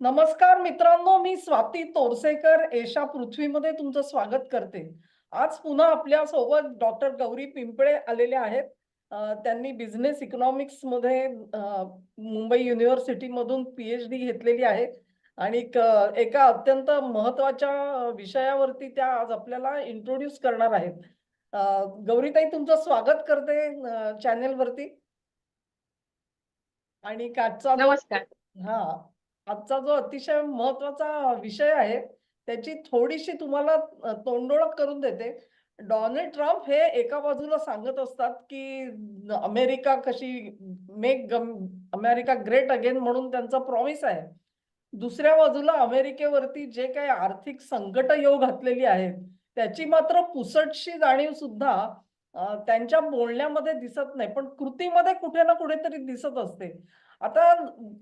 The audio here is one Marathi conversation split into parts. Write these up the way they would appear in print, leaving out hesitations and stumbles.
नमस्कार मित्रांनो, मी स्वाती तोरसेकर एशा पृथ्वीमध्ये तुमचं स्वागत करते. आज पुन्हा आपल्या सोबत डॉक्टर गौरी पिंपळे आलेले आहेत. त्यांनी बिझनेस इकॉनॉमिक्स मध्ये मुंबई युनिव्हर्सिटी मधून PhD घेतलेली आहे आणि एका अत्यंत महत्वाच्या विषयावरती त्या आज आपल्याला इंट्रोड्यूस करणार आहेत. गौरीताई, तुमचं स्वागत करते चॅनेल वरती. आणि आजचा जो नमस्कार. हा आजचा जो अतिशय महत्वाचा विषय आहे त्याची थोडीशी तुम्हाला तोंडओळख करून देते. डोनाल्ड ट्रम्प हे एका बाजूला सांगत असतात की अमेरिका कशी मेक अमेरिका ग्रेट अगेन म्हणून त्यांचा प्रॉमिस आहे. दुसऱ्या बाजूला अमेरिकेवरती जे काही आर्थिक संकट येऊ घातलेली आहेत त्याची मात्र पुसटशी जाणीव सुद्धा त्यांच्या बोलण्यामध्ये दिसत नाही, पण कृतीमध्ये कुठे ना कुठेतरी दिसत असते. आता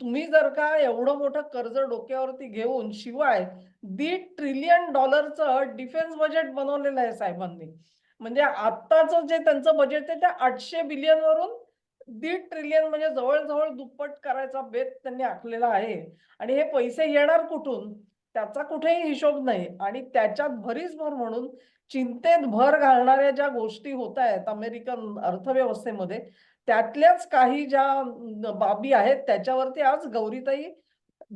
तुम्ही जर का एवढं मोठं कर्ज डोक्यावरती घेऊन शिवाय $1.5 ट्रिलियन डिफेन्स बजेट बनवलेलं आहे साहेबांनी. म्हणजे आत्ताचं जे त्यांचं बजेट आहे त्या 800 बिलियन वरून 1.5 ट्रिलियन म्हणजे जवळजवळ दुप्पट करायचा बेत त्यांनी आखलेला आहे. आणि हे पैसे येणार कुठून त्याचा कुठेही हिशोब नाही. आणि त्याच्यात भरीसभर म्हणून चिंतेत भर घालणाऱ्या ज्या गोष्टी होत आहेत अमेरिकन अर्थव्यवस्थेमध्ये त्यातल्याच काही ज्या बाबी आहेत त्याच्यावरती आज गौरीताई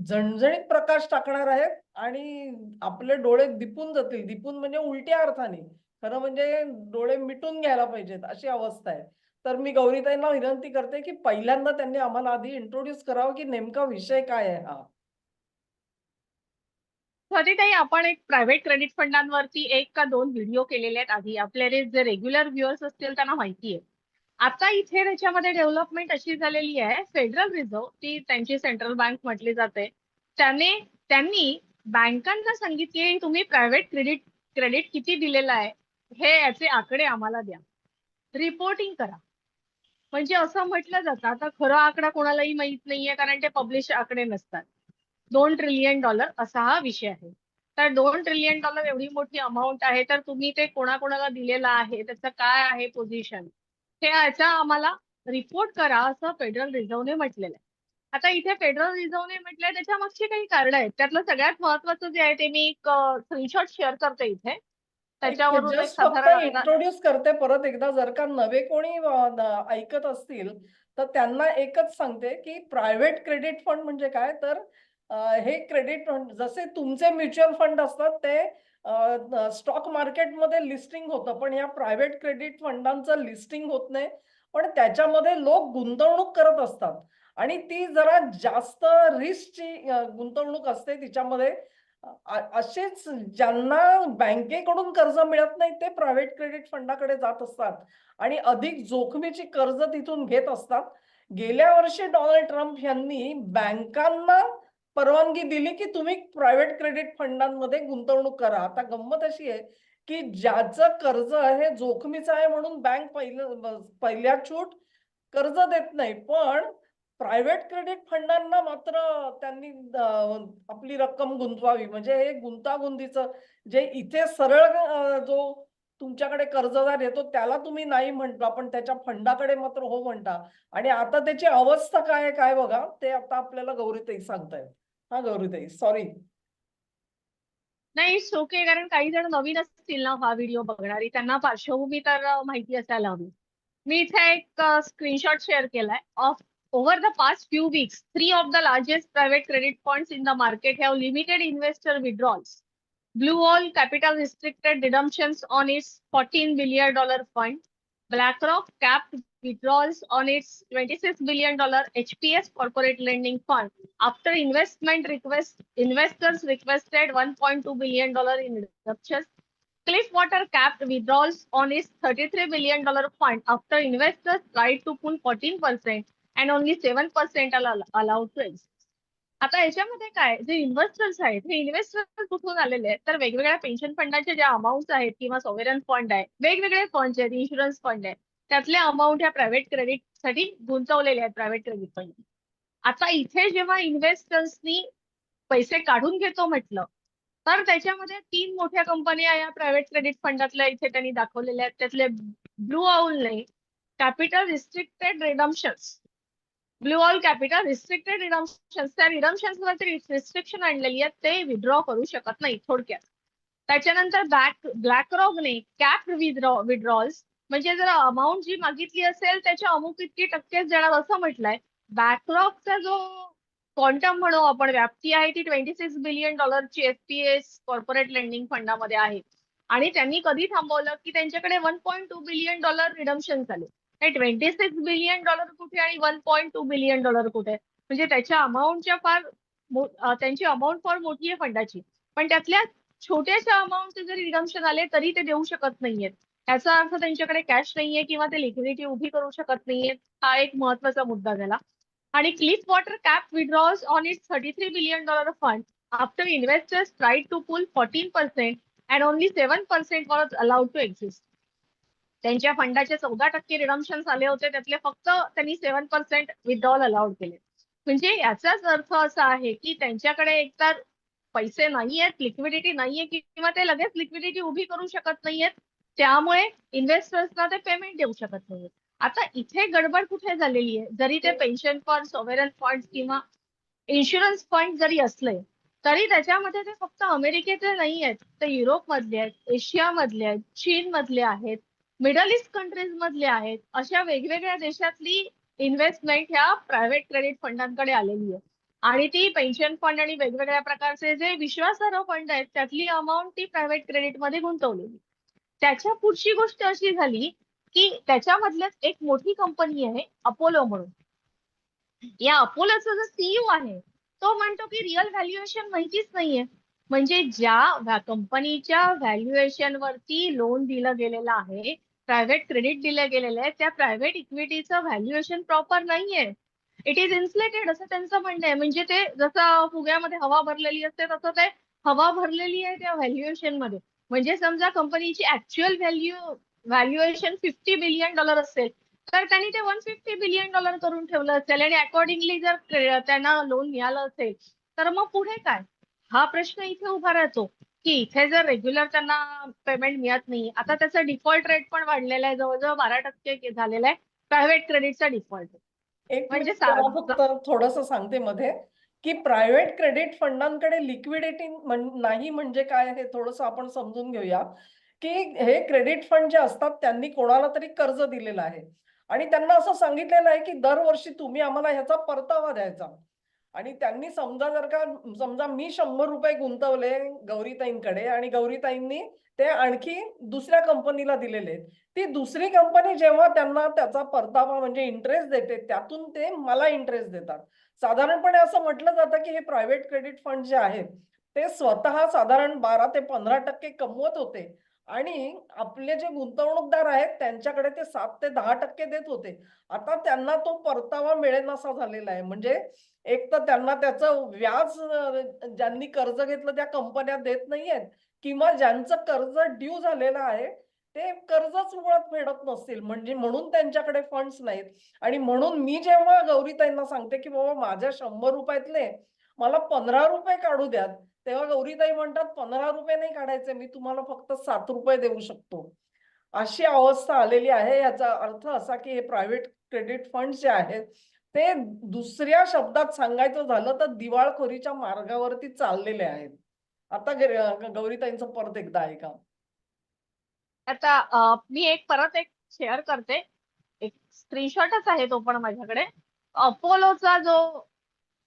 झणझणीत प्रकाश टाकणार आहेत आणि आपले डोळे दिपून जातील. दिपून म्हणजे उलट्या अर्थाने, खरं म्हणजे डोळे मिटून घ्यायला पाहिजेत अशी अवस्था आहे. तर मी गौरीताईंना विनंती करते की पहिल्यांदा त्यांनी आम्हाला आधी इंट्रोड्यूस करावं की नेमका विषय काय आहे हा. स्वातीताई, आपण एक प्रायव्हेट क्रेडिट फंडांवरती 1 का 2 व्हिडिओ केलेले आहेत आधी. आपले जे रेग्युलर व्ह्युअर्स असतील त्यांना माहिती आहे. आता इथे त्याच्यामध्ये डेव्हलपमेंट अशी झालेली आहे, फेडरल रिझर्व्ह ती त्यांची सेंट्रल बँक म्हटली जाते. त्यांनी बँकांना सांगितले की तुम्ही प्रायव्हेट क्रेडिट किती दिलेलं आहे हे याचे आकडे आम्हाला द्या, रिपोर्टिंग करा. म्हणजे असं म्हटलं जातं, आता खरा आकडा कोणालाही माहित नाहीये कारण ते पब्लिश आकडे नसतात. $2 ट्रिलियन असा हा विषय आहे. तर $2 ट्रिलियन एवढी मोठी अमाऊंट आहे, तर तुम्ही ते कोणाकोणाला दिलेलं आहे, त्याचं काय आहे पोझिशन, हे याचा आम्हाला रिपोर्ट करा असं फेडरल रिझर्व्हने म्हटलेलं आहे. आता इथे फेडरल रिझर्व्हने म्हटलंय त्याच्या मागची काही कारण आहेत. त्यातलं सगळ्यात महत्वाचं जे आहे ते मी एक स्क्रीनशॉट शेअर करते इथे. त्याच्यावरून एक जस्ट फक्त साधारण अंदाज. इंट्रोड्यूस करते परत एकदा, जर का नवे कोणी ऐकत असतील तर त्यांना एकच सांगते की प्रायव्हेट क्रेडिट फंड म्हणजे काय. तर हे क्रेडिट फंड जसे तुमचे म्युच्युअल फंड असतात ते स्टॉक मार्केटमध्ये लिस्टिंग होतं, पण या प्रायव्हेट क्रेडिट फंडांचं लिस्टिंग होत नाही. पण त्याच्यामध्ये लोक गुंतवणूक करत असतात आणि ती जरा जास्त रिस्कची गुंतवणूक असते तिच्यामध्ये. असेच ज्यांना बँकेकडून कर्ज मिळत नाही ते प्रायव्हेट क्रेडिट फंडाकडे जात असतात आणि अधिक जोखमीची कर्ज तिथून घेत असतात. गेल्या वर्षी डोनाल्ड ट्रम्प यांनी बँकांना परवानगी दिली की तुम्ही प्रायव्हेट क्रेडिट फंडांमध्ये गुंतवणूक करा. आता गंमत अशी आहे की ज्याचं कर्ज हे जोखमीचं आहे म्हणून बँक पहिल्या छूट कर्ज देत नाही, पण प्रायव्हेट क्रेडिट फंडांना मात्र त्यांनी आपली रक्कम गुंतवावी. म्हणजे हे गुंतागुंतीचं जे इथे सरळ जो तुमच्याकडे कर्जदार येतो त्याला तुम्ही नाही म्हणता, पण त्याच्या फंडाकडे मात्र हो म्हणता. आणि आता त्याची अवस्था काय आहे काय बघा, ते आता आपल्याला गौरीताई सांगतायत. हा गौरीताई, सॉरी. नाही, इट्स ओके. कारण काही जण नवीन असतील ना हा व्हिडिओ बघणारी, त्यांना पार्श्वभूमी तर माहिती असायला हवी. मी इथे एक स्क्रीनशॉट शेअर केलाय of over the past few weeks 3 of the largest private credit funds in the market have limited investor withdrawals. Blue Owl Capital restricted redemptions on its $14 billion fund. BlackRock capped withdrawals on its $26 billion HPS corporate lending fund after investors requested $1.2 billion in redemptions. Cliffwater capped withdrawals on its $33 billion fund after investors tried to pull 14% and only 7% allowed to exit. आता याच्यामध्ये काय, जे इन्व्हेस्टर्स आहेत हे इन्व्हेस्टर्स कुठून आलेले आहेत, तर वेगवेगळ्या पेन्शन फंडाचे ज्या अमाऊंट आहेत किंवा सॉव्हरेन फंड आहे, वेगवेगळे फंड आहेत, इन्शुरन्स फंड आहे, त्यातले अमाऊंट ह्या प्रायव्हेट क्रेडिट साठी गुंतवलेले आहेत प्रायव्हेट क्रेडिट फंड. आता इथे जेव्हा इन्व्हेस्टर्सनी पैसे काढून घेतो म्हटलं तर त्याच्यामध्ये 3 मोठ्या कंपन्या या प्रायव्हेट क्रेडिट फंडातल्या इथे त्यांनी दाखवलेल्या आहेत. त्यातले ब्लू आउलने capital restricted redemptions blue all capital restricted redemption, त्या रिडम्पशन्स वरती रिस्ट्रिक्शन आणलेली आहे, ते विथड्रॉ करू शकत नाही थोडक्यात. त्याच्यानंतर ब्लॅक रॉकने कॅप विथड्रॉल्स, म्हणजे जर अमाऊंट जी मागितली असेल त्याच्या अमुक इतकी टक्केच देणार असं म्हटलंय. ब्लॅकरॉकचा जो क्वांटम म्हणू आपण व्याप्ती आहे ती $26 बिलियन FPS कॉर्पोरेट लेंडिंग फंडामध्ये आहे. आणि त्यांनी कधी थांबवलं की त्यांच्याकडे $1.2 बिलियन रिडम्पशन झाले. हे $26 बिलियन कुठे आणि $1.2 बिलियन कुठे, म्हणजे त्याच्या अमाऊंटच्या त्यांची अमाऊंट फार मोठी आहे फंडाची, पण त्यातल्या छोट्याशा अमाऊंटचे जरी रिडम्पशन आले तरी ते देऊ शकत नाहीयेत. याचा अर्थ त्यांच्याकडे कॅश नाहीये किंवा ते लिक्विडिटी उभी करू शकत नाहीयेत. हा एक महत्वाचा मुद्दा झाला. आणि Cliffwater cap withdraws on its $33 billion fund after investors tried to pull 14% and only 7% was allowed to exist. त्यांच्या फंडाचे 14% रिडम्पशन आले होते, त्यातले फक्त त्यांनी 7% विथड्रॉल अलाउड केले. म्हणजे याचाच अर्थ असा आहे की त्यांच्याकडे एकतर पैसे नाहीयेत, लिक्विडिटी नाहीये किंवा ते लगेच लिक्विडिटी उभी करू शकत नाहीयेत, त्यामुळे इन्व्हेस्टर्सना ते पेमेंट देऊ शकत नाहीयेत. आता इथे गडबड कुठे झालेली आहे, जरी ते पेन्शन फंड, सॉव्हरेन फंड किंवा इन्शुरन्स फंड जरी असले तरी त्याच्यामध्ये ते फक्त अमेरिकेचे नाही आहेत, ते युरोप मधले आहेत, एशिया मधले आहेत, चीन मधले आहेत, मिडल ईस्ट कंट्रीज मधले आहेत. अशा वेगवेगळ्या देशातली इन्व्हेस्टमेंट ह्या प्रायव्हेट क्रेडिट फंडांकडे आलेली आहे. आणि ती पेन्शन फंड आणि वेगवेगळ्या प्रकारचे जे विश्वासार्ह फंड आहेत त्यातली अमाऊंट ती प्रायव्हेट क्रेडिट मध्ये गुंतवलेली. त्याच्या पुढची गोष्ट अशी झाली की त्याच्यामधल्याच एक मोठी कंपनी आहे अपोलो म्हणून. या अपोलोचा जो सीईओ आहे तो म्हणतो की रिअल व्हॅल्युएशन माहितीच नाहीये. म्हणजे ज्या कंपनीच्या व्हॅल्युएशन वरती लोन दिलं गेलेलं आहे, प्रायव्हेट क्रेडिट दिलं गेलेलं आहे, त्या प्रायव्हेट इक्विटीचं व्हॅल्युएशन प्रॉपर नाहीये. इट इज इन्फ्लेटेड असं त्यांचं म्हणणं आहे. म्हणजे ते जसं फुग्यामध्ये हवा भरलेली असते तसं ते हवा भरलेली आहे त्या व्हॅल्युएशन मध्ये. म्हणजे समजा कंपनीची ऍक्च्युअल व्हॅल्युएशन $50 बिलियन असेल तर त्यांनी ते $150 बिलियन करून ठेवलं असेल आणि अकॉर्डिंगली जर त्यांना लोन मिळालं असेल तर मग पुढे काय, हा प्रश्न इथे उभा राहतो की इथे जर रेग्युलर त्यांना पेमेंट मिळत नाही. आता त्याचा डिफॉल्ट रेट पण वाढलेला आहे, जवळजवळ 12% झालेला आहे प्रायव्हेट क्रेडिटचा डिफॉल्ट रेट. एक म्हणजे मिनिट जरा फक्त थोडस सांगते मध्ये की प्रायव्हेट क्रेडिट फंडांकडे लिक्विडिटी नाही म्हणजे काय हे थोडस आपण समजून घेऊया. की हे क्रेडिट फंड जे असतात त्यांनी कोणाला तरी कर्ज दिलेलं आहे आणि त्यांना असं सांगितलेलं आहे की दरवर्षी तुम्ही आम्हाला ह्याचा परतावा द्यायचा. आणि त्यांनी समजा मी ₹100 गुंतवले गौरीताईंकडे आणि गौरीताईंनी ते आणखी दुसऱ्या कंपनीला दिलेले. ती दुसरी कंपनी जेव्हा त्यांना त्याचा परतावा म्हणजे इंटरेस्ट देते त्यातून ते मला इंटरेस्ट देतात. साधारणपणे असं म्हटलं जातं की हे प्रायव्हेट क्रेडिट फंड जे आहेत ते स्वतः साधारण 12 ते 15% कमवत होते आणि आपले जे गुंतवणूकदार आहेत त्यांच्याकडे ते 7 ते 10% देत होते. आता त्यांना तो परतावा मिळेनासा झालेला आहे. म्हणजे एक तर त्यांना त्याचं व्याज ज्यांनी कर्ज घेतलं त्या कंपन्या देत नाहीयेत किंवा ज्यांचं कर्ज ड्यू झालेलं आहे ते कर्जच मुळात फेडत नसतील, म्हणजे म्हणून त्यांच्याकडे फंड्स नाहीत. आणि म्हणून मी जेव्हा गौरीताईंना सांगते की बाबा माझ्या ₹100 मला ₹15 काढू द्या, तेव्हा गौरीताई म्हणतात ₹15 नाही काढायचे, मी तुम्हाला फक्त ₹7 देऊ शकतो. अशी अवस्था आलेली आहे. याचा अर्थ असा की हे प्रायव्हेट क्रेडिट फंड जे आहेत ते दुसऱ्या शब्दात सांगायचं झालं तर दिवाळखोरीच्या मार्गावरती चाललेले आहेत. आता गौरीताईंचं परत एकदा ऐका. आता मी परत एक शेअर करते, एक स्क्रीनशॉटच आहे तो पण माझ्याकडे. अपोलोचा जो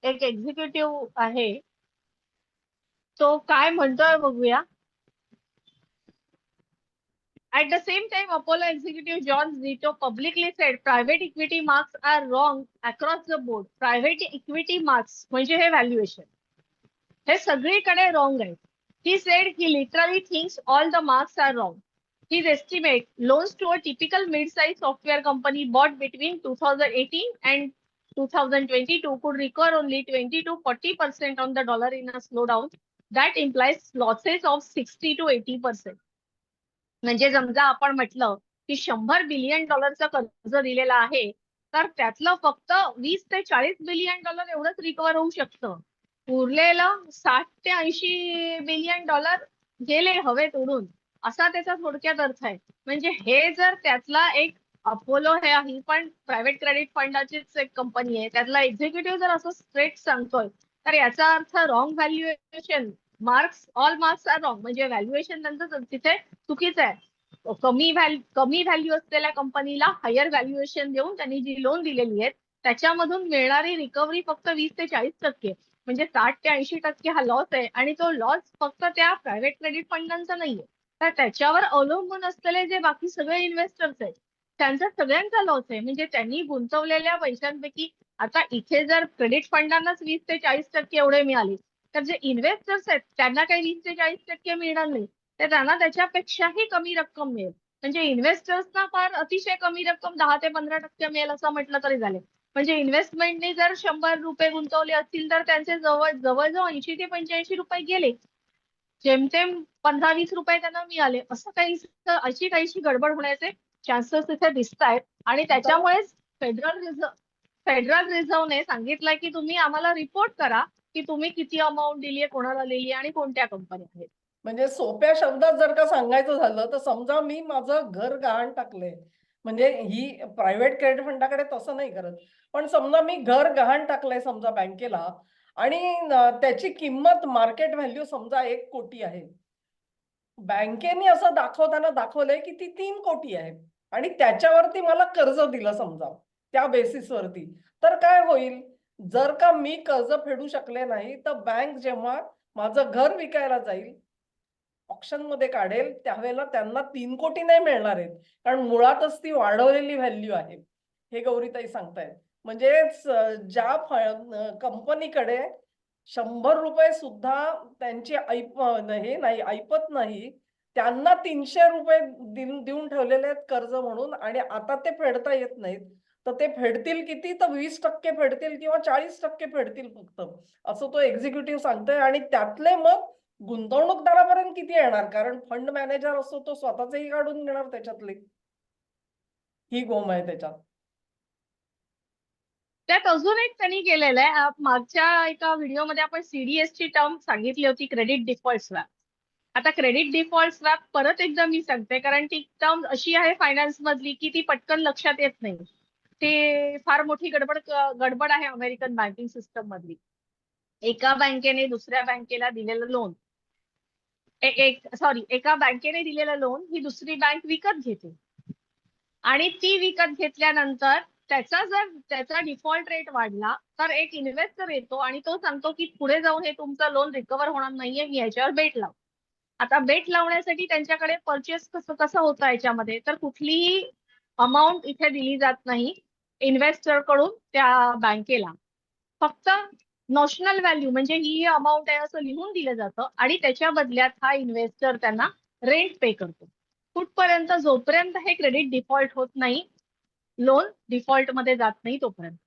एक एक्झिक्युटिव्ह आहे तो काय म्हणतोय बघूया. At the same time, Apollo executive John Zito publicly said private equity marks are wrong across the board. Private equity marks म्हणजे हे व्हॅल्युएशन हे सगळीकडे रॉंग आहे. He said he literally thinks all the marks are wrong. His estimate loans to a typical mid-sized software company bought between 2018 and 2022 could recover only 20 to 40% on the dollar in a slowdown. That implies losses of 60 to 80%. म्हणजे समजा आपण म्हटलं की $100 बिलियन कर्ज दिलेलं आहे तर त्यातलं फक्त 20 ते 40 बिलियन एवढंच रिकवर होऊ शकतं. उरलेलं 60 ते 80 बिलियन गेले हवेत उडून, असा त्याचा थोडक्यात अर्थ आहे. म्हणजे हे जर त्यातला एक अपोलो ही पण प्रायव्हेट क्रेडिट फंडाचीच एक कंपनी आहे. त्यातला एक्झिक्युटिव्ह जर असं स्ट्रेट सांगतोय तर याचा अर्थ wrong valuation, all marks are wrong, म्हणजे व्हॅल्युएशन त्यांचं तिथे चुकीचं आहे. कमी व्हॅल्यू असलेल्या कंपनीला हायर व्हॅल्युएशन देऊन त्यांनी जी लोन दिलेली आहे त्याच्यामधून मिळणारी रिकव्हरी फक्त 20 ते 40%, म्हणजे 60 ते 80% हा लॉस आहे. आणि तो लॉस फक्त त्या प्रायव्हेट क्रेडिट फंडांचा नाहीये, तर त्याच्यावर अवलंबून असलेले जे बाकी सगळे इन्व्हेस्टर्स आहेत त्यांचा सगळ्यांचा लॉस आहे. म्हणजे त्यांनी गुंतवलेल्या पैशांपैकी आता इथे जर क्रेडिट फंडांनाच 20 ते 40% एवढे मिळाले, तर जे इन्व्हेस्टर्स आहेत त्यांना काही 20 ते 40% मिळणार नाही, तर त्यांना त्याच्यापेक्षाही कमी रक्कम मिळेल. म्हणजे इन्व्हेस्टर्सना फार अतिशय कमी रक्कम 10 ते 15% मिळेल असं म्हटलं तरी झाले. म्हणजे इन्व्हेस्टमेंटने जर 100 रुपये गुंतवले असतील तर त्यांचे जवळजवळ 80 ते 85 रुपये गेले. जेमतेम 15-20 रुपये त्यांना मिळाले. असं काही अशी काहीशी गडबड होण्याचे चान्सेस तिथे दिसत आहेत. आणि आता त्याच्यामुळेच फेडरल रिझर्व्हने सांगितलंय की तुम्ही आम्हाला रिपोर्ट करा की तुम्ही किती अमाऊंट दिली आहे, कोणाला दिली आहे आणि कोणत्या कंपन्या आहेत. म्हणजे सोप्या शब्दात जर का सांगायचं झालं तर समजा मी माझं घर गहाण टाकलंय, म्हणजे ही प्रायव्हेट क्रेडिट फंडाकडे तसं नाही करत, पण समजा मी घर गहाण टाकलंय समजा बँकेला आणि त्याची किंमत मार्केट व्हॅल्यू समजा 1 कोटी आहे. बँकेने असं दाखवताना दाखवलंय की ती 3 कोटी आहे आणि त्याच्यावरती मला कर्ज दिलं समजा त्या बेसिसवरती, तर काय होईल? जर का मी कर्ज फेडू शकले नाही तर बँक जेव्हा माझं घर विकायला जाईल, ऑक्शन मध्ये काढेल, त्यावेळेला त्यांना 3 कोटी नाही मिळणार आहेत, कारण मुळातच ती वाढवलेली व्हॅल्यू आहे. हे गौरीताई सांगतायत. म्हणजे ज्या कंपनीकडे 100 रुपये सुद्धा त्यांची हे नाही, ऐपत नाही, त्यांना 300 रुपये देऊन ठेवलेले आहेत कर्ज म्हणून आणि आता ते फेडता येत नाहीत. तर ते फेडतील किती? तर 20% फेडतील किंवा 40% फेडतील फक्त. असं तो एक्झिक्युटिव्ह सांगतोय आणि त्यातले मग गुंतवणूकदारापर्यंत किती येणार? कारण फंड मॅनेजर असतो तो स्वतःचही काढून घेणार त्याच्यातले. ही गोम आहे त्याच्यात. त्यात अजून एक त्यांनी केलेलं आहे. मागच्या एका व्हिडिओमध्ये आपण सीडीएस ची टर्म सांगितली होती, क्रेडिट डिफॉल्ट स्वॅप. आता क्रेडिट डिफॉल्ट स्वॅप परत एकदा मी सांगते, कारण ती टर्म अशी आहे फायनान्स मधली की ती पटकन लक्षात येत नाही. ते फार मोठी गडबड आहे अमेरिकन बँकिंग सिस्टम मधली. एका बँकेने दुसऱ्या बँकेला दिलेलं लोन, एका बँकेने दिलेलं लोन ही दुसरी बँक विकत घेते आणि ती विकत घेतल्यानंतर त्याचा डिफॉल्ट रेट वाढला तर एक इन्व्हेस्टर येतो आणि तो सांगतो की पुढे जाऊन हे तुमचं लोन रिकव्हर होणार नाहीये, मी याच्यावर बेट लाव. आता बेट लावण्यासाठी त्यांच्याकडे परचेस कसं होतं याच्यामध्ये, तर कुठलीही अमाऊंट इथे दिली जात नाही इन्व्हेस्टर कडून त्या बँकेला. फक्त नॉशनल व्हॅल्यू म्हणजे ही अमाऊंट आहे असं लिहून दिलं जातं आणि त्याच्या बदल्यात हा इन्व्हेस्टर त्यांना रेंट पे करतो. कुठपर्यंत? जोपर्यंत हे क्रेडिट डिफॉल्ट होत नाही, लोन डिफॉल्ट मध्ये जात नाही तोपर्यंत.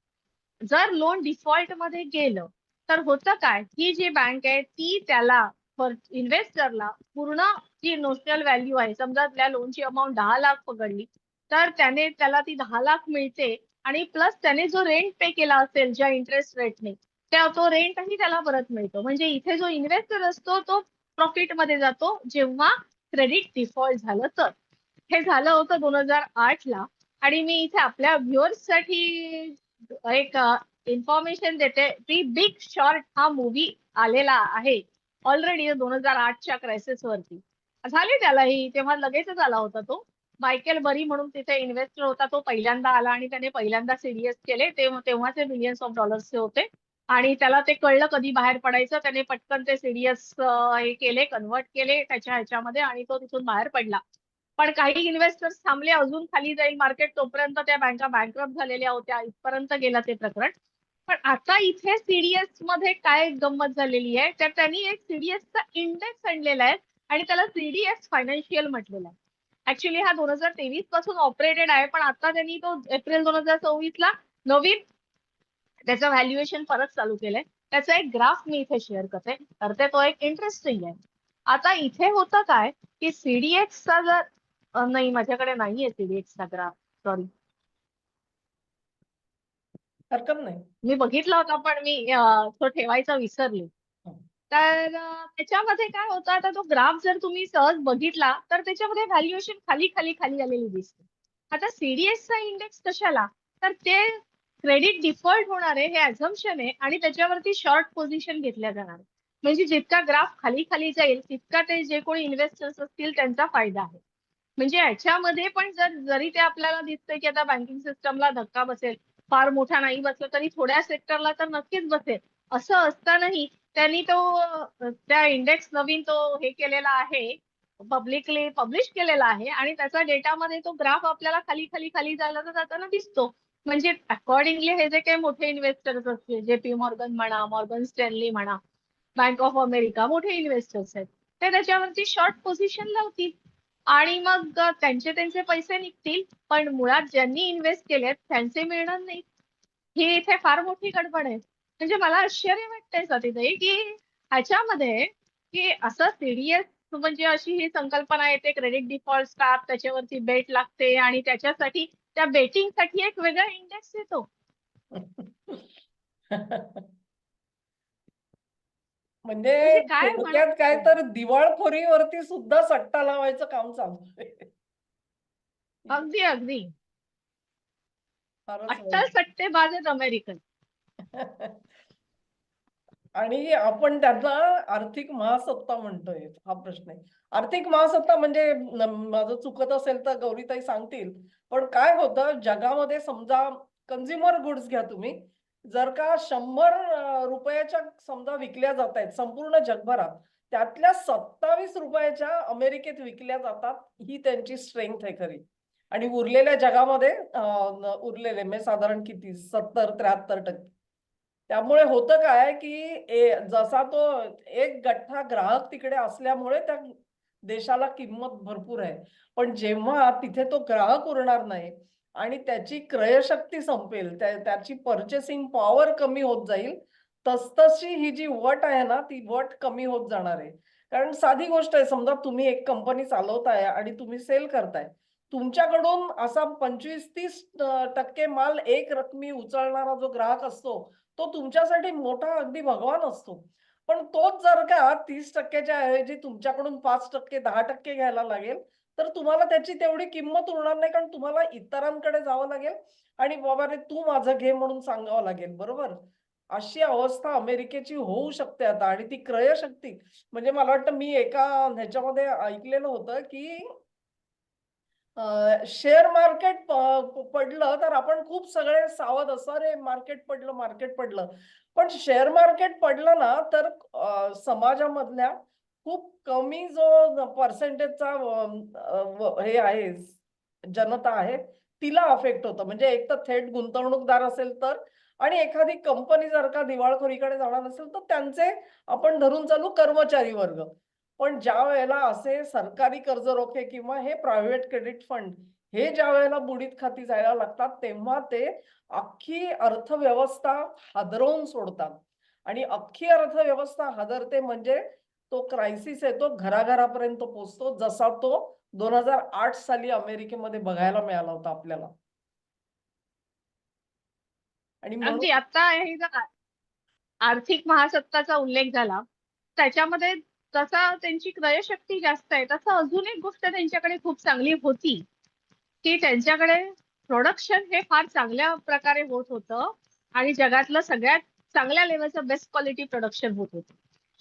जर लोन डिफॉल्ट मध्ये गेलं तर होतं काय, ही जी बँक आहे ती त्याला इन्व्हेस्टरला पूर्ण जी नोशनल व्हॅल्यू आहे, समजा त्या लोनची अमाऊंट 10 लाख पकडली तर त्याला ती 10 लाख मिळते आणि प्लस त्याने जो रेंट पे केला असेल ज्या इंटरेस्ट रेटने, तो रेंटही त्याला परत मिळतो. म्हणजे इथे जो इन्व्हेस्टर असतो तो प्रॉफिट मध्ये जातो जेव्हा क्रेडिट डिफॉल्ट झालं तर. हे झालं होतं 2008ला. आणि मी इथे आपल्या व्ह्युअर्स साठी एक इन्फॉर्मेशन देते. ती बिग शॉर्ट हा मूवी आलेला आहे ऑलरेडी 2008च्या क्रायसिस वरती. झाले त्यालाही तेव्हा लगेचच आला होता तो. मायकेल बरी म्हणून तिथे इन्व्हेस्टर होता, तो पहिल्यांदा आला आणि त्याने पहिल्यांदा सीडीएस केले. तेव्हाचे मिलियन्स ऑफ डॉलर्सचे होते आणि त्याला ते कळलं कधी बाहेर पडायचं. त्याने पटकन ते सीडीएस हे केले, कन्वर्ट केले त्याच्या ह्याच्यामध्ये आणि तो तिथून बाहेर पडला. पण काही इन्व्हेस्टर्स थांबले, अजून खाली जाईल मार्केट, तोपर्यंत त्या बँका बँकरप्ट झालेल्या होत्या, इथपर्यंत गेलं ते प्रकरण. पण आता इथे सीडीएस मध्ये काय गंमत झालेली आहे, तर त्यांनी एक सीडीएसचा इंडेक्स आणलेला आहे आणि त्याला सीडीएस फायनान्शियल म्हटलेलं आहे. ऍक्च्युली हा 2023 पासून ऑपरेटेड आहे, पण आता त्यांनी तो एप्रिल 2024ला नवीन त्याचं व्हॅल्युएशन परत चालू केलंय. त्याचा एक ग्राफ मी इथे शेअर करते, तर तो एक इंटरेस्टिंग आहे. आता इथे होतं काय की सीडीएक्सचा जर नाही, माझ्याकडे नाहीये सीडीएक्सचा ग्राफ, सॉरी. हरकत नाही. मी बघितला होता पण मी तो ठेवायचा विसरले. हं. तर त्याच्यामध्ये काय होतं, आता तो ग्राफ जर तुम्ही सहज बघितला तर त्याच्यामध्ये व्हॅल्युएशन खाली खाली खाली आलेली दिसते. आता सीडीएसचा इंडेक्स कशाला, तर ते क्रेडिट डिफॉल्ट होणार आहे हे ऍझम्पशन आहे आणि त्याच्यावरती शॉर्ट पोझिशन घेतल्या जाणार आहे. म्हणजे जितका ग्राफ खाली खाली जाईल तितका ते जे कोणी इन्व्हेस्टर्स असतील त्यांचा फायदा आहे. म्हणजे याच्यामध्ये पण जरी ते आपल्याला दिसतंय की आता बँकिंग सिस्टमला धक्का बसेल, फार मोठा नाही बसला तरी थोड्या सेक्टरला तर नक्कीच बसेल, असं असतानाही त्यांनी त्या इंडेक्स नवीन तो हे केलेला आहे, पब्लिकली पब्लिश केलेला आहे आणि त्याचा डेटामध्ये तो ग्राफ आपल्याला खाली खाली खाली जाताना दिसतो. म्हणजे अकॉर्डिंगली हे जे काही मोठे इन्व्हेस्टर्स असतील, जेपी मॉर्गन म्हणा, मॉर्गन स्टॅनली म्हणा, बँक ऑफ अमेरिका, मोठे इन्व्हेस्टर्स आहेत, ते त्याच्यावरती शॉर्ट पोझिशन लावतील आणि मग त्यांचे त्यांचे पैसे निघतील, पण मुळात ज्यांनी इन्व्हेस्ट केलेत त्यांचे मिळणार नाही. ही इथे फार मोठी गडबड आहे. म्हणजे मला आश्चर्य वाटतंय सतीताई की ह्याच्यामध्ये की असं सीडीएस म्हणजे अशी ही संकल्पना येते, क्रेडिट डिफॉल्ट स्टाफ, त्याच्यावरती बेट लागते आणि त्याच्यासाठी त्या बेटिंगसाठी एक वेगळा इंडेक्स येतो. म्हणजे म्हणजे काय थोडक्यात काय म्हणायचं. तर दिवाळखोरीवरती सुद्धा सट्टा लावायचं काम चालू आहे. अगदी अगदी फारच अट्टल सट्टेबाज आहेत अमेरिकन. आणि आपण त्यांना आर्थिक महासत्ता म्हणतोय, हा प्रश्न आहे. आर्थिक महासत्ता म्हणजे माझं चुकत असेल तर गौरीताई सांगतील, पण काय होतं जगामध्ये, समजा कंझ्युमर गुड्स घ्या तुम्ही, जर का 100 रुपयाच्या समजा विकल्या जात आहेत संपूर्ण जगभरात, त्यातल्या 27 रुपयाच्या अमेरिकेत विकल्या जातात, ही त्यांची स्ट्रेंथ आहे खरी. आणि उरलेल्या जगामध्ये उरलेले म्हणजे साधारण किती 70-73%. त्यामुळे होतं काय की जसा तो एक गठ्ठा ग्राहक तिकडे असल्यामुळे त्या देशाला किंमत भरपूर आहे. पण जेव्हा तिथे तो ग्राहक उरणार नाही आणि त्याची क्रयशक्ती संपेल, त्याची पर्चेसिंग पॉवर कमी होत जाईल, तसतशी ही जी वट आहे ना, ती वट कमी होत जाणार आहे. कारण साधी गोष्ट आहे, समजा तुम्ही एक कंपनी चालवताय आणि तुम्ही सेल करताय, तुमच्याकडून असा 25-30% माल एक रकमी उचलणारा जो ग्राहक असतो, तो तुमच्यासाठी मोठा अगदी भगवान असतो. पण तोच जर का 30%च्या ऐवजी तुमच्याकडून 5%, 10% घ्यायला लागेल, तर तुम्हाला त्याची तेवढी किंमत उरणार नाही, कारण तुम्हाला इतरांकडे जावं लागेल आणि बाबा रे तू माझं घे म्हणून सांगावं लागेल, बरोबर? अशी अवस्था अमेरिकेची होऊ शकते आता. आणि ती क्रयशक्ती, म्हणजे मला वाटतं मी एका ह्याच्यामध्ये ऐकलेलं होतं की शेअर मार्केट पडलं तर आपण खूप सगळे सावध असतो, अरे मार्केट पडलं, मार्केट पडलं. पण शेअर मार्केट पडलं ना तर समाजामधल्या खूप कमी जो पर्सेंटेजचा हे आहे, जनता आहे, तिला अफेक्ट होतं. म्हणजे एक तर थेट गुंतवणूकदार असेल तर, आणि एखादी कंपनी जर का दिवाळखोरीकडे जाणार असेल तर त्यांचे आपण धरून चालू कर्मचारी वर्ग. पण ज्या वेळेला असे सरकारी कर्जरोखे किंवा हे प्रायव्हेट क्रेडिट फंड हे ज्या वेळेला बुडीत खाती जायला लागतात, तेव्हा ते अख्खी अर्थव्यवस्था हादरवून सोडतात. आणि अख्खी अर्थव्यवस्था हादरते म्हणजे तो क्रायसिस आहे, तो घराघरापर्यंत पोहोचतो, जसा तो 2008 साली अमेरिकेमध्ये बघायला मिळाला होता आपल्याला. आणि म्हणून अगदी आता हे जर आर्थिक महासत्ताचा उल्लेख झाला, त्याच्यामध्ये जसा त्यांची क्रयशक्ती जास्त आहे तसं अजून एक गोष्ट त्यांच्याकडे खूप चांगली होती की त्यांच्याकडे प्रोडक्शन हे फार चांगल्या प्रकारे होत होतं आणि जगातलं सगळ्यात चांगल्या लेवलचं बेस्ट क्वालिटी प्रोडक्शन होत होतं.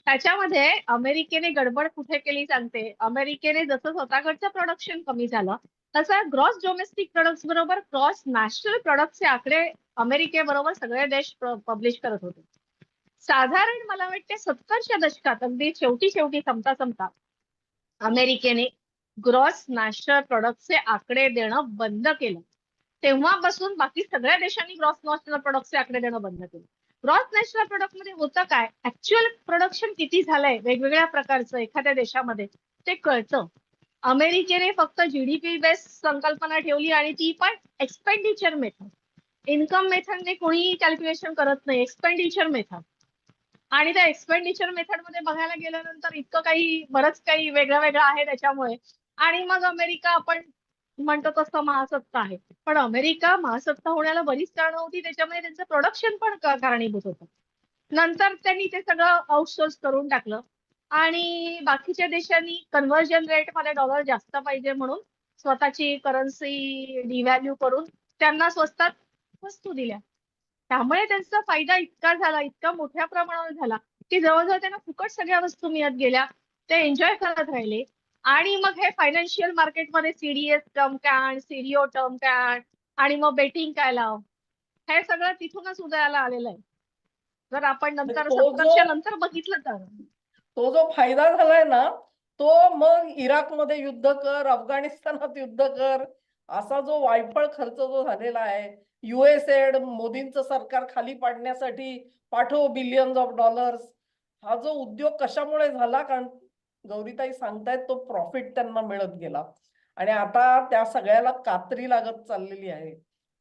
त्याच्यामध्ये अमेरिकेने गडबड कुठे केली सांगते. अमेरिकेने जसं स्वतःकडचं प्रोडक्शन कमी झालं तसं ग्रॉस डोमेस्टिक प्रोडक्ट्स बरोबर क्रॉस नॅशनल प्रोडक्टचे आकडे अमेरिकेबरोबर सगळे देश पब्लिश करत होते. साधारण मला वाटते 70च्या दशकात अगदी शेवटी शेवटी संपता संपता अमेरिकेने ग्रॉस नॅशनल प्रोडक्टचे आकडे देणं बंद केलं. तेव्हापासून बाकी सगळ्या देशांनी ग्रॉस नॅशनल प्रोडक्टचे आकडे देणं बंद केलं. ग्रॉस नॅशनल प्रोडक्ट मध्ये होतं काय, ऍक्च्युअल प्रोडक्शन किती झालंय वेगवेगळ्या प्रकारचं एखाद्या देशामध्ये ते कळतं. अमेरिकेने फक्त जीडीपी बेस संकल्पना ठेवली आणि ती पण एक्सपेंडिचर मेथड, इन्कम मेथडने कोणीही कॅल्क्युलेशन करत नाही, एक्सपेंडिचर मेथड. आणि त्या एक्सपेंडिचर मेथड मध्ये बघायला गेल्यानंतर इतकं काही बरंच काही वेगळं वेगळं आहे त्याच्यामुळे. आणि मग अमेरिका आपण म्हणतो तसं महासत्ता आहे, पण अमेरिका महासत्ता होण्याला बरीच कारणं होती, त्याच्यामध्ये त्यांचं प्रोडक्शन पण कारणीभूत होतं. नंतर त्यांनी ते सगळं आउटसोर्स करून टाकलं आणि बाकीच्या देशांनी कन्व्हर्जन रेट मध्ये डॉलर जास्त पाहिजे म्हणून स्वतःची करन्सी डिव्हॅल्यू करून त्यांना स्वस्तात वस्तू दिल्या. त्यामुळे त्यांचा फायदा इतका झाला, इतका मोठ्या प्रमाणावर झाला, की जवळजवळ त्यांना फुकट सगळ्या वस्तू मिळत गेल्या. ते एन्जॉय करत राहिले. आणि मग हे फायनान्शियल मार्केटमध्ये CDS term can, CDO term can आणि मग बेटिंग काय लाव, हे सगळं तिथूनच उदयाला आलेलं आहे. जर आपण नंतर तो 70च्या नंतर बघितलं तर जो फायदा झालाय ना, तो मग इराकमध्ये युद्ध कर, अफगाणिस्तानात युद्ध कर, असा जो वायफळ खर्च जो झालेला आहे, युएसएड मोदींचं सरकार खाली पाडण्यासाठी पाठव बिलियन्स ऑफ डॉलर्स, हा जो उद्योग कशामुळे झाला? कारण गौरीताई सांगतायत तो प्रॉफिट त्यांना मिळत गेला आणि आता त्या सगळ्याला कात्री लागत चाललेली आहे.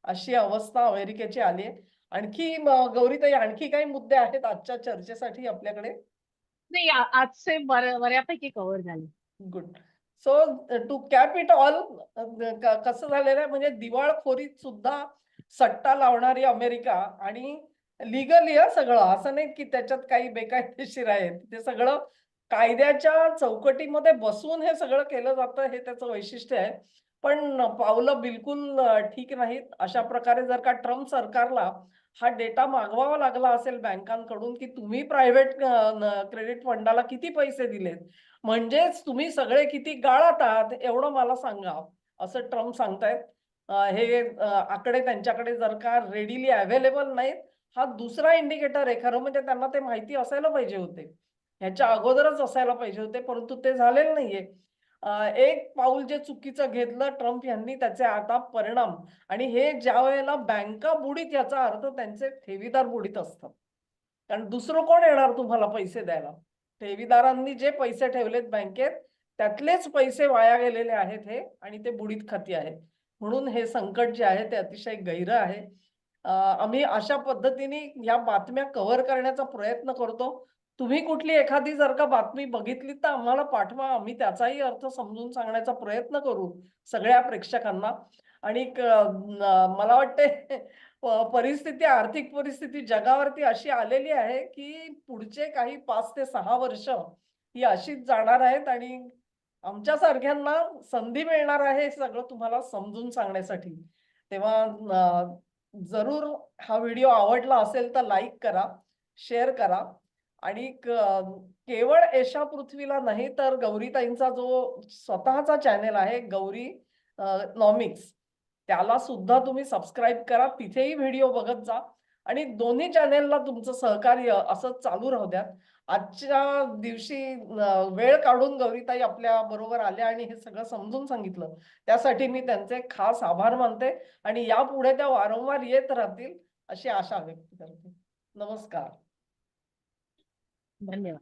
अशी अवस्था अमेरिकेची आली आहे. आणखी गौरीताई, आणखी काही मुद्दे आहेत आजच्या चर्चेसाठी आपल्याकडे? नाही, आजचे बऱ्यापैकी कव्हर झाले. Good. So to cap it all, कसं झालेलं आहे म्हणजे दिवाळखोरीत सुद्धा सट्टा लावणारी अमेरिका, आणि लिगली सगळं, असं नाही की त्याच्यात काही बेकायदेशीर आहे, ते सगळं कायद्याच्या चौकटीमध्ये बसून हे सगळं केलं जातं, हे त्याचं वैशिष्ट्य आहे. पण पावलं बिलकुल ठीक नाहीत. अशा प्रकारे जर का ट्रम्प सरकारला हा डेटा मागवावा लागला असेल बँकांकडून की तुम्ही प्रायव्हेट क्रेडिट फंडाला किती पैसे दिलेत, म्हणजेच तुम्ही सगळे किती गाळात आहात एवढं मला सांगा, असं ट्रम्प सांगतायत. हे आकडे त्यांच्याकडे जर का रेडिली अवेलेबल नाहीत, हा दुसरा इंडिकेटर आहे. खरं म्हणजे त्यांना ते माहिती असायला पाहिजे होते, ह्याच्या अगोदरच असायला पाहिजे होते, परंतु ते झालेलं नाहीये. एक पाऊल जे चुकीचं घेतलं ट्रम्प यांनी, त्याचे आता परिणाम, आणि हे ज्या वेळेला बँका बुडीत, याचा अर्थ त्यांचे ठेवीदार बुडीत असतात. कारण दुसरं कोण येणार तुम्हाला पैसे द्यायला? ठेवीदारांनी जे पैसे ठेवलेत बँकेत त्यातलेच पैसे वाया गेलेले आहेत हे, आणि ते बुडीत खाती आहेत. म्हणून हे संकट जे आहे ते अतिशय गहिरं आहे. आम्ही अशा पद्धतीने या बातम्या कव्हर करण्याचा प्रयत्न करतो. तुम्ही कुठली एखादी जर का बातमी बघितली तर आम्हाला पाठवा, आम्ही त्याचाही अर्थ समजून सांगण्याचा प्रयत्न करू सगळ्या प्रेक्षकांना. आणि मला वाटते परिस्थिती, आर्थिक परिस्थिती जगावरती अशी आलेली आहे की पुढचे काही 5 ते 6 वर्ष ही अशीच जाणार आहेत, आणि आमच्या सारख्यांना संधी मिळणार आहे हे सगळं तुम्हाला समजून सांगण्यासाठी. तेव्हा जरूर हा व्हिडिओ आवडला असेल तर लाईक करा, शेअर करा, आणि केवळ एशा पृथ्वीला नाही तर गौरीताईंचा जो स्वतःचा चॅनेल आहे गौरी नॉमिक्स, त्याला सुद्धा तुम्ही सबस्क्राईब करा, तिथेही व्हिडिओ बघत जा, आणि दोन्ही चॅनेलला तुमचं सहकार्य असं चालू राहू द्या. आजच्या दिवशी वेळ काढून गौरीताई आपल्या बरोबर आल्या आणि हे सगळं समजून सांगितलं, त्यासाठी मी त्यांचे खास आभार मानते, आणि यापुढे त्या वारंवार येत राहतील अशी आशा व्यक्त करते. नमस्कार. धन्यवाद.